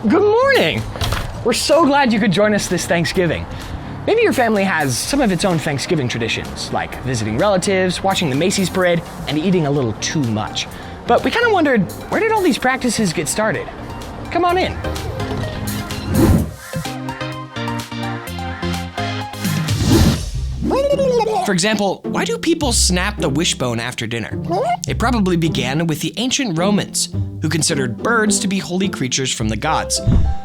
Good morning! We're so glad you could join us this Thanksgiving. Maybe your family has some of its own Thanksgiving traditions, like visiting relatives, watching the Macy's parade, and eating a little too much. But we kind of wondered, where did all these practices get started? Come on in. For example, why do people snap the wishbone after dinner? It probably began with the ancient Romans, who considered birds to be holy creatures from the gods,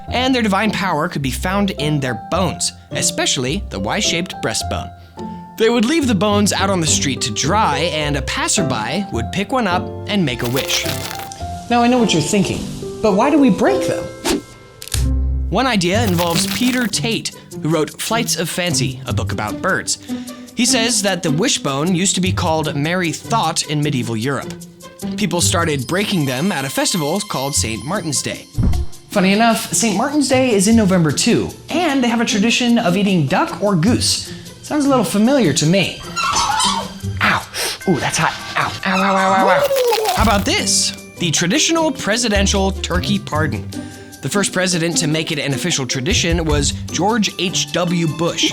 and their divine power could be found in their bones, especially the Y-shaped breastbone. They would leave the bones out on the street to dry, and a passerby would pick one up and make a wish. Now I know what you're thinking, but why do we break them? One idea involves Peter Tate, who wrote Flights of Fancy, a book about birds. He says that the wishbone used to be called Merry Thought in medieval Europe. People started breaking them at a festival called St. Martin's Day. Funny enough, St. Martin's Day is in November too, and they have a tradition of eating duck or goose. Sounds a little familiar to me. Ow! Ooh, that's hot. Ow, ow, ow, ow, ow, ow. How about this? The traditional presidential turkey pardon. The first president to make it an official tradition was George H.W. Bush.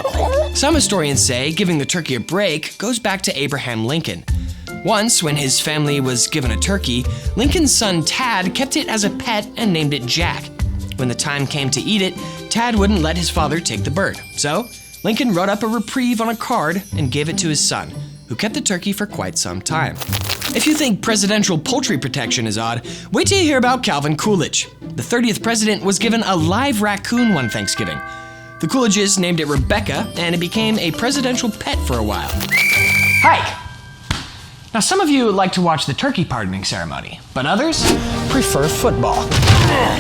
Some historians say giving the turkey a break goes back to Abraham Lincoln. Once, when his family was given a turkey, Lincoln's son Tad kept it as a pet and named it Jack. When the time came to eat it, Tad wouldn't let his father take the bird. So, Lincoln wrote up a reprieve on a card and gave it to his son, who kept the turkey for quite some time. If you think presidential poultry protection is odd, wait till you hear about Calvin Coolidge. The 30th president was given a live raccoon one Thanksgiving. The Coolidges named it Rebecca, and it became a presidential pet for a while. Hike! Now, some of you like to watch the turkey pardoning ceremony, but others prefer football.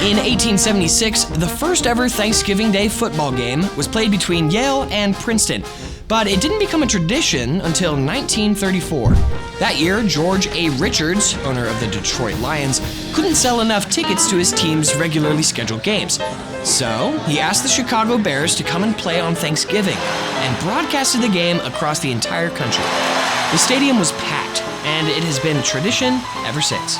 In 1876, the first ever Thanksgiving Day football game was played between Yale and Princeton, but it didn't become a tradition until 1934. That year, George A. Richards, owner of the Detroit Lions, couldn't sell enough tickets to his team's regularly scheduled games. So, he asked the Chicago Bears to come and play on Thanksgiving, and broadcasted the game across the entire country. The stadium was packed, and it has been a tradition ever since.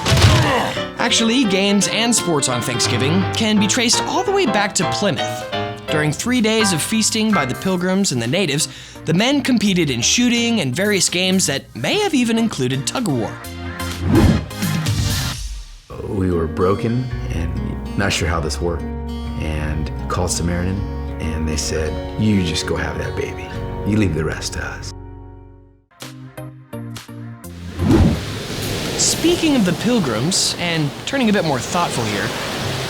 Actually, games and sports on Thanksgiving can be traced all the way back to Plymouth. During 3 days of feasting by the Pilgrims and the natives, the men competed in shooting and various games that may have even included tug-of-war. We were broken and not sure how this worked, and called Samaritan, and they said, "You just go have that baby. You leave the rest to us." Speaking of the Pilgrims, and turning a bit more thoughtful here,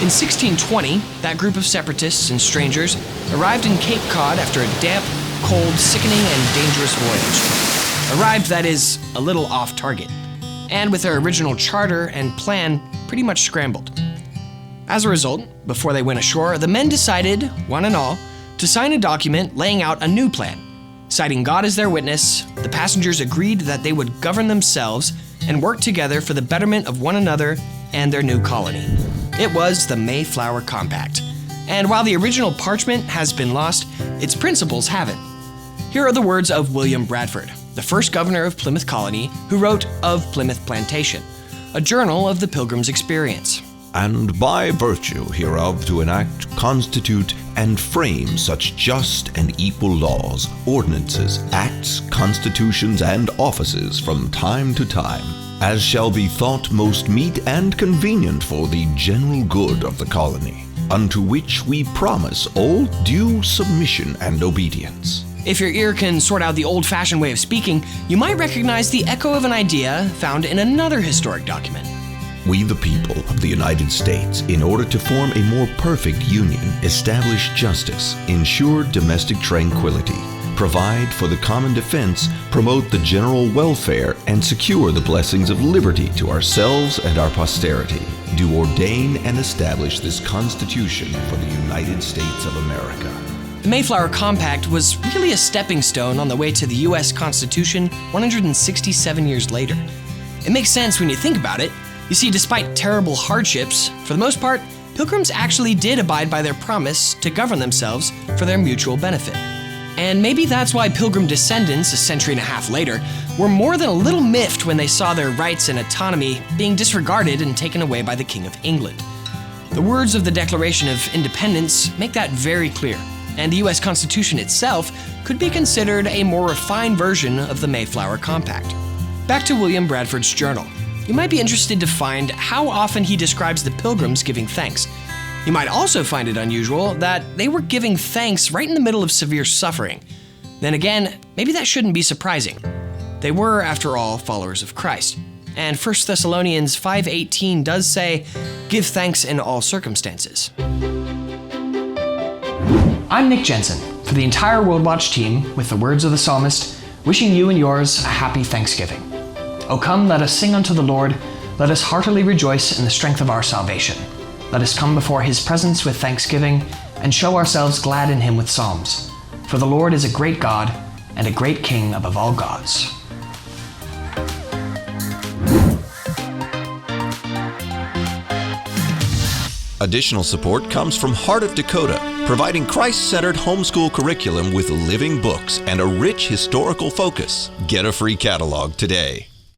in 1620, that group of separatists and strangers arrived in Cape Cod after a damp, cold, sickening, and dangerous voyage. Arrived, that is, a little off target, and with their original charter and plan pretty much scrambled. As a result, before they went ashore, the men decided, one and all, to sign a document laying out a new plan. Citing God as their witness, the passengers agreed that they would govern themselves and work together for the betterment of one another and their new colony. It was the Mayflower Compact. And while the original parchment has been lost, its principles haven't. Here are the words of William Bradford, the first governor of Plymouth Colony, who wrote of Plymouth Plantation, a journal of the Pilgrim's experience. "And by virtue hereof to enact, constitute, and frame such just and equal laws, ordinances, acts, constitutions, and offices from time to time, as shall be thought most meet and convenient for the general good of the colony, unto which we promise all due submission and obedience." If your ear can sort out the old-fashioned way of speaking, you might recognize the echo of an idea found in another historic document. We, the people of the United States, in order to form a more perfect union, establish justice, ensure domestic tranquility, provide for the common defense, promote the general welfare, and secure the blessings of liberty to ourselves and our posterity, do ordain and establish this Constitution for the United States of America. The Mayflower Compact was really a stepping stone on the way to the U.S. Constitution 167 years later. It makes sense when you think about it. You see, despite terrible hardships, for the most part, Pilgrims actually did abide by their promise to govern themselves for their mutual benefit. And maybe that's why Pilgrim descendants, a century and a half later, were more than a little miffed when they saw their rights and autonomy being disregarded and taken away by the King of England. The words of the Declaration of Independence make that very clear, and the U.S. Constitution itself could be considered a more refined version of the Mayflower Compact. Back to William Bradford's journal. You might be interested to find how often he describes the Pilgrims giving thanks. You might also find it unusual that they were giving thanks right in the middle of severe suffering. Then again, maybe that shouldn't be surprising. They were, after all, followers of Christ. And 1 Thessalonians 5:18 does say, "Give thanks in all circumstances." I'm Nick Jensen, for the entire World Watch team, with the words of the psalmist, wishing you and yours a happy Thanksgiving. O come, let us sing unto the Lord. Let us heartily rejoice in the strength of our salvation. Let us come before his presence with thanksgiving, and show ourselves glad in him with psalms. For the Lord is a great God, and a great King above all gods. Additional support comes from Heart of Dakota, providing Christ-centered homeschool curriculum with living books and a rich historical focus. Get a free catalog today.